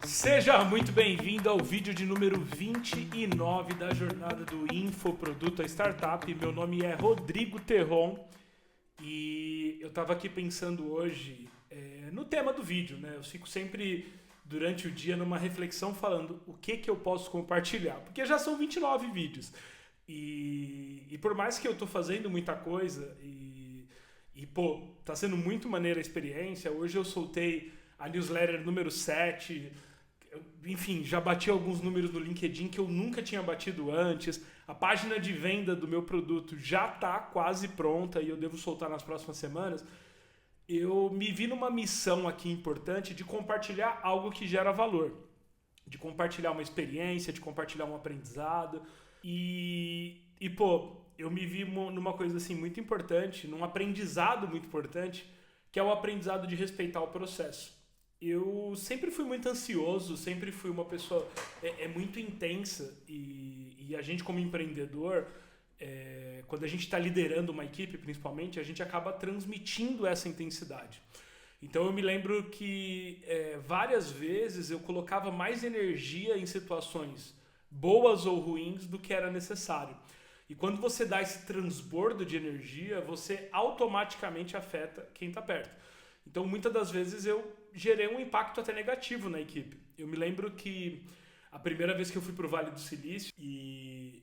Seja muito bem-vindo ao vídeo de número 29 da jornada do Infoproduto a Startup. Meu nome é Rodrigo Terron e eu estava aqui pensando hoje no tema do vídeo, né? Eu fico sempre durante o dia numa reflexão falando o que eu posso compartilhar, porque já são 29 vídeos e por mais que eu estou fazendo muita coisa pô, tá sendo muito maneira a experiência. Hoje eu soltei a newsletter número 7. Enfim, já bati alguns números no LinkedIn que eu nunca tinha batido antes. A página de venda do meu produto já está quase pronta e eu devo soltar nas próximas semanas. Eu me vi numa missão aqui importante de compartilhar algo que gera valor, de compartilhar uma experiência, de compartilhar um aprendizado. Pô, eu me vi numa coisa assim muito importante, num aprendizado muito importante, que é o aprendizado de respeitar o processo. Eu sempre fui muito ansioso, sempre fui uma pessoa muito intensa e a gente como empreendedor, quando a gente está liderando uma equipe principalmente, a gente acaba transmitindo essa intensidade. Então eu me lembro que várias vezes eu colocava mais energia em situações boas ou ruins do que era necessário. E quando você dá esse transbordo de energia, você automaticamente afeta quem está perto. Então, muitas das vezes eu gerei um impacto até negativo na equipe. Eu me lembro que a primeira vez que eu fui para o Vale do Silício e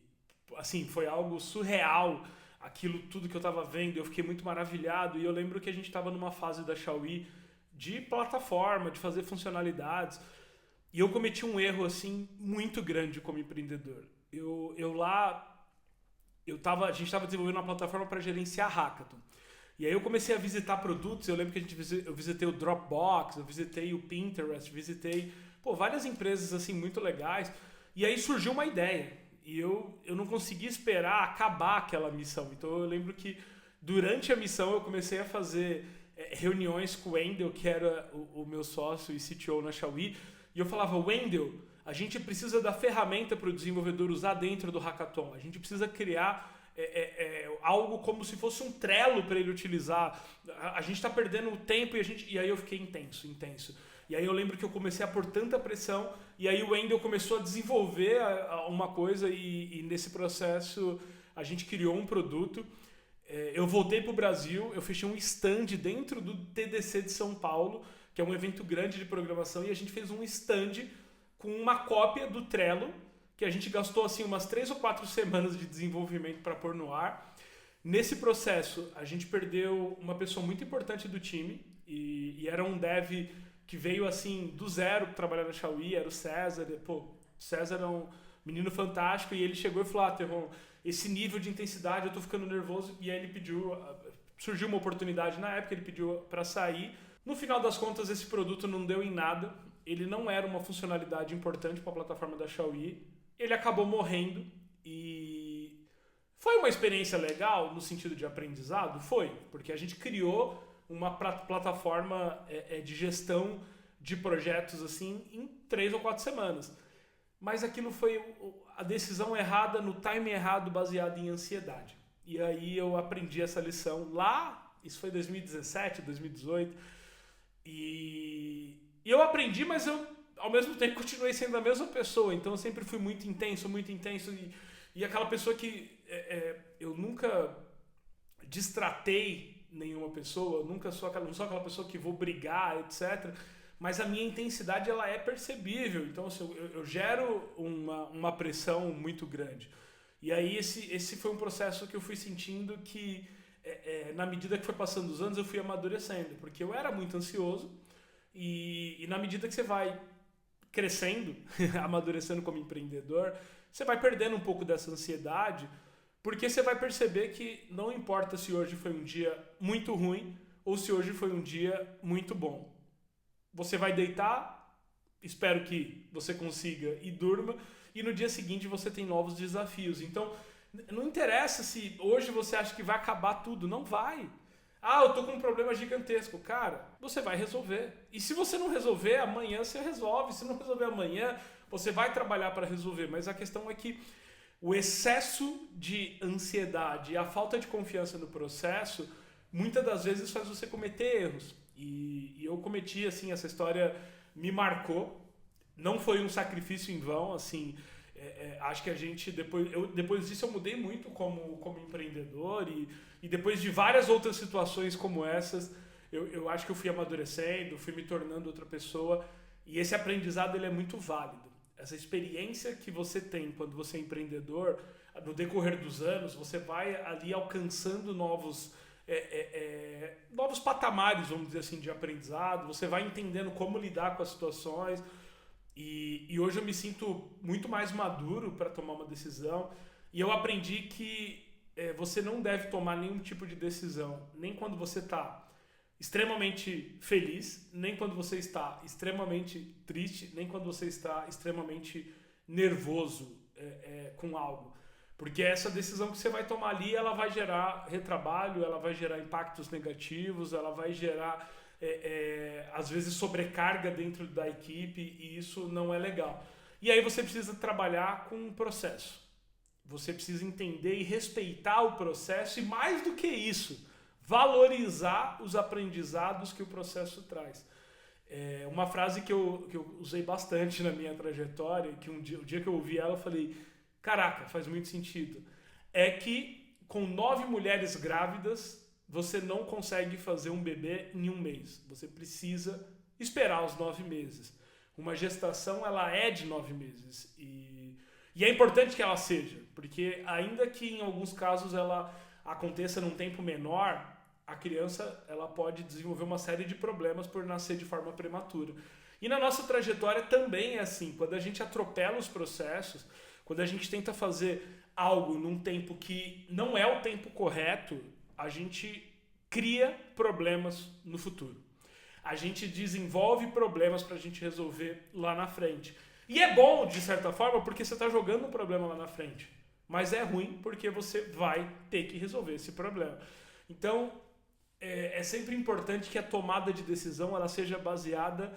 assim, foi algo surreal, aquilo tudo que eu estava vendo, eu fiquei muito maravilhado. E eu lembro que a gente estava numa fase da Xiaomi de plataforma, de fazer funcionalidades. E eu cometi um erro assim muito grande como empreendedor. A gente estava desenvolvendo uma plataforma para gerenciar hackathon. E aí eu comecei a visitar produtos. Eu lembro que eu visitei o Dropbox, eu visitei o Pinterest, visitei várias empresas assim muito legais. E aí surgiu uma ideia. E eu não consegui esperar acabar aquela missão. Então eu lembro que durante a missão eu comecei a fazer reuniões com o Wendel, que era o meu sócio e CTO na Xiaomi. E eu falava, Wendel, a gente precisa da ferramenta para o desenvolvedor usar dentro do hackathon. A gente precisa criar algo como se fosse um Trello para ele utilizar. A gente está perdendo o tempo e aí eu fiquei intenso. E aí eu lembro que eu comecei a pôr tanta pressão e aí o Wendel começou a desenvolver uma coisa e nesse processo a gente criou um produto. Eu voltei para o Brasil, eu fechei um stand dentro do TDC de São Paulo, que é um evento grande de programação, e a gente fez um stand com uma cópia do Trello, que a gente gastou assim umas 3 ou 4 semanas de desenvolvimento para pôr no ar. Nesse processo, a gente perdeu uma pessoa muito importante do time, e era um dev que veio assim do zero para trabalhar na Xiaomi, era o César. O César é um menino fantástico, e ele chegou e falou, Terron, esse nível de intensidade eu tô ficando nervoso. E aí ele pediu, surgiu uma oportunidade na época, ele pediu para sair. No final das contas, esse produto não deu em nada, ele não era uma funcionalidade importante para a plataforma da Xiaomi, ele acabou morrendo. E foi uma experiência legal no sentido de aprendizado? Foi, porque a gente criou uma plataforma de gestão de projetos assim em 3 ou 4 semanas. Mas aquilo foi a decisão errada, no time errado, baseado em ansiedade. E aí eu aprendi essa lição lá, isso foi 2017, 2018, e eu aprendi, mas eu ao mesmo tempo continuei sendo a mesma pessoa. Então eu sempre fui muito intenso, e aquela pessoa que eu nunca destratei nenhuma pessoa, não sou aquela pessoa que vou brigar, etc. Mas a minha intensidade ela é percebível, então assim, eu gero uma pressão muito grande. E aí esse foi um processo que eu fui sentindo que na medida que foi passando os anos eu fui amadurecendo, porque eu era muito ansioso e na medida que você vai crescendo, amadurecendo como empreendedor, você vai perdendo um pouco dessa ansiedade, porque você vai perceber que não importa se hoje foi um dia muito ruim ou se hoje foi um dia muito bom. Você vai deitar, espero que você consiga e durma, e no dia seguinte você tem novos desafios. Então, não interessa se hoje você acha que vai acabar tudo, não vai. Eu tô com um problema gigantesco. Cara, você vai resolver. E se você não resolver, amanhã você resolve. Se não resolver amanhã, você vai trabalhar para resolver. Mas a questão é que o excesso de ansiedade e a falta de confiança no processo, muitas das vezes faz você cometer erros. E eu cometi, assim, essa história me marcou. não foi um sacrifício em vão, assim, acho que a gente, depois disso eu mudei muito como empreendedor e depois de várias outras situações como essas, eu acho que eu fui amadurecendo, fui me tornando outra pessoa e esse aprendizado ele é muito válido. Essa experiência que você tem quando você é empreendedor, no decorrer dos anos, você vai ali alcançando novos patamares, vamos dizer assim, de aprendizado, você vai entendendo como lidar com as situações e hoje eu me sinto muito mais maduro para tomar uma decisão e eu aprendi que você não deve tomar nenhum tipo de decisão, nem quando você está extremamente feliz, nem quando você está extremamente triste, nem quando você está extremamente nervoso com algo. Porque essa decisão que você vai tomar ali, ela vai gerar retrabalho, ela vai gerar impactos negativos, ela vai gerar, às vezes, sobrecarga dentro da equipe e isso não é legal. E aí você precisa trabalhar com um processo. Você precisa entender e respeitar o processo e, mais do que isso, valorizar os aprendizados que o processo traz. Uma frase que eu usei bastante na minha trajetória, que o dia que eu ouvi ela, eu falei, caraca, faz muito sentido. É que com 9 mulheres grávidas, você não consegue fazer um bebê em um mês. Você precisa esperar os 9 meses. Uma gestação, ela é de 9 meses. E é importante que ela seja, porque ainda que em alguns casos ela aconteça num tempo menor, a criança ela pode desenvolver uma série de problemas por nascer de forma prematura. E na nossa trajetória também é assim, quando a gente atropela os processos, quando a gente tenta fazer algo num tempo que não é o tempo correto, a gente cria problemas no futuro. A gente desenvolve problemas para a gente resolver lá na frente. E é bom, de certa forma, porque você está jogando um problema lá na frente. Mas é ruim porque você vai ter que resolver esse problema. Então, é sempre importante que a tomada de decisão ela seja baseada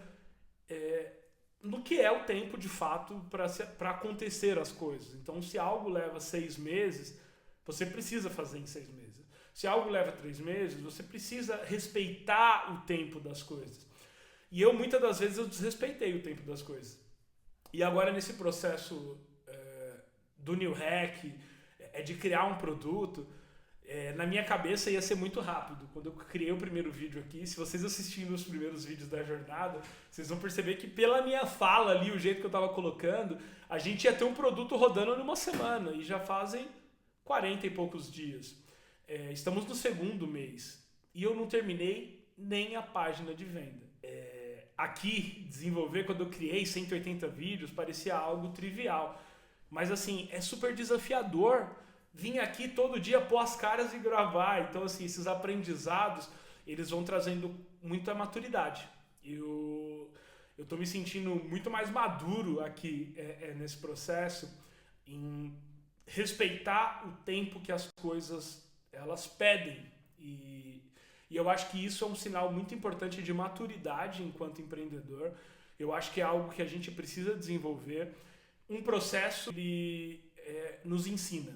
no que é o tempo, de fato, para acontecer as coisas. Então, se algo leva 6 meses, você precisa fazer em 6 meses. Se algo leva 3 meses, você precisa respeitar o tempo das coisas. E muitas das vezes, eu desrespeitei o tempo das coisas. E agora, nesse processo do New Hack, de criar um produto, na minha cabeça ia ser muito rápido. Quando eu criei o primeiro vídeo aqui, se vocês assistirem os primeiros vídeos da jornada, vocês vão perceber que pela minha fala ali, o jeito que eu estava colocando, a gente ia ter um produto rodando numa semana, e já fazem 40 e poucos dias. Estamos no 2º mês, e eu não terminei nem a página de venda. Aqui, desenvolver, quando eu criei 180 vídeos, parecia algo trivial. Mas assim, é super desafiador vir aqui todo dia pôr as caras e gravar. Então, assim, esses aprendizados, eles vão trazendo muita maturidade. Eu estou me sentindo muito mais maduro aqui nesse processo, em respeitar o tempo que as coisas elas pedem. E eu acho que isso é um sinal muito importante de maturidade enquanto empreendedor. Eu acho que é algo que a gente precisa desenvolver. Um processo, ele nos ensina.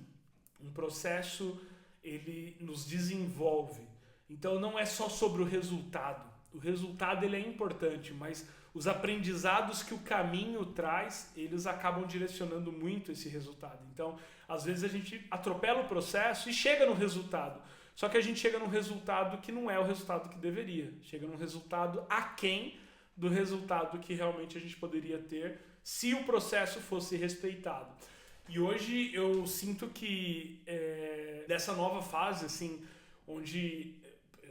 Um processo, ele nos desenvolve. Então, não é só sobre o resultado. O resultado, ele é importante, mas os aprendizados que o caminho traz, eles acabam direcionando muito esse resultado. Então, às vezes a gente atropela o processo e chega no resultado. Só que a gente chega num resultado que não é o resultado que deveria. Chega num resultado aquém do resultado que realmente a gente poderia ter se o processo fosse respeitado. E hoje eu sinto que dessa nova fase, assim, onde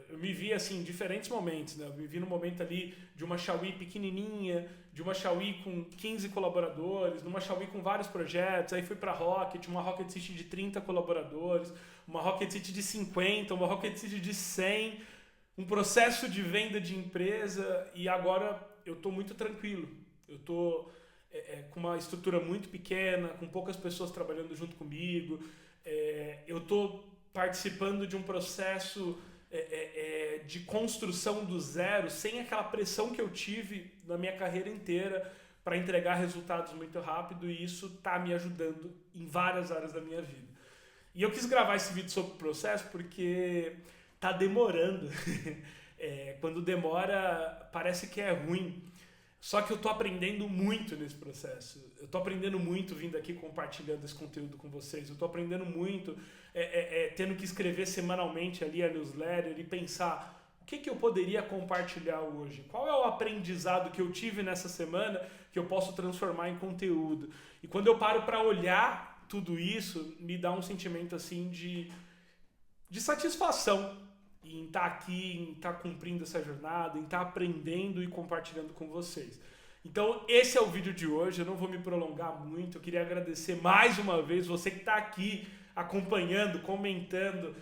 eu me vi assim, em diferentes momentos, né? Eu me vi no momento ali de uma Xiaomi pequenininha, de uma Xiaomi com 15 colaboradores, numa Xiaomi com vários projetos, aí fui para Rocket, uma Rocket City de 30 colaboradores, uma Rocket City de 50, uma Rocket City de 100, um processo de venda de empresa, e agora eu estou muito tranquilo. Eu estou com uma estrutura muito pequena, com poucas pessoas trabalhando junto comigo, eu estou participando de um processo de construção do zero, sem aquela pressão que eu tive na minha carreira inteira para entregar resultados muito rápido, e isso está me ajudando em várias áreas da minha vida. E eu quis gravar esse vídeo sobre o processo porque está demorando. Quando demora, parece que é ruim. Só que eu tô aprendendo muito nesse processo. Eu tô aprendendo muito vindo aqui compartilhando esse conteúdo com vocês. Eu tô aprendendo muito tendo que escrever semanalmente ali a newsletter e pensar o que eu poderia compartilhar hoje. Qual é o aprendizado que eu tive nessa semana que eu posso transformar em conteúdo. E quando eu paro para olhar tudo isso, me dá um sentimento assim de satisfação em estar aqui, em estar cumprindo essa jornada, em estar aprendendo e compartilhando com vocês. Então, esse é o vídeo de hoje, eu não vou me prolongar muito, eu queria agradecer mais uma vez você que está aqui acompanhando, comentando,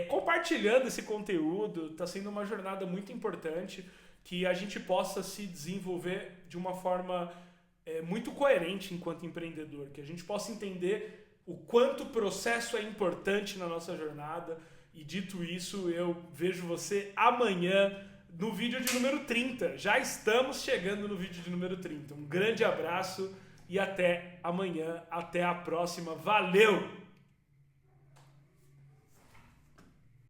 compartilhando esse conteúdo. Está sendo uma jornada muito importante, que a gente possa se desenvolver de uma forma muito coerente enquanto empreendedor, que a gente possa entender o quanto o processo é importante na nossa jornada. E dito isso, eu vejo você amanhã no vídeo de número 30. Já estamos chegando no vídeo de número 30. Um grande abraço e até amanhã, até a próxima. Valeu!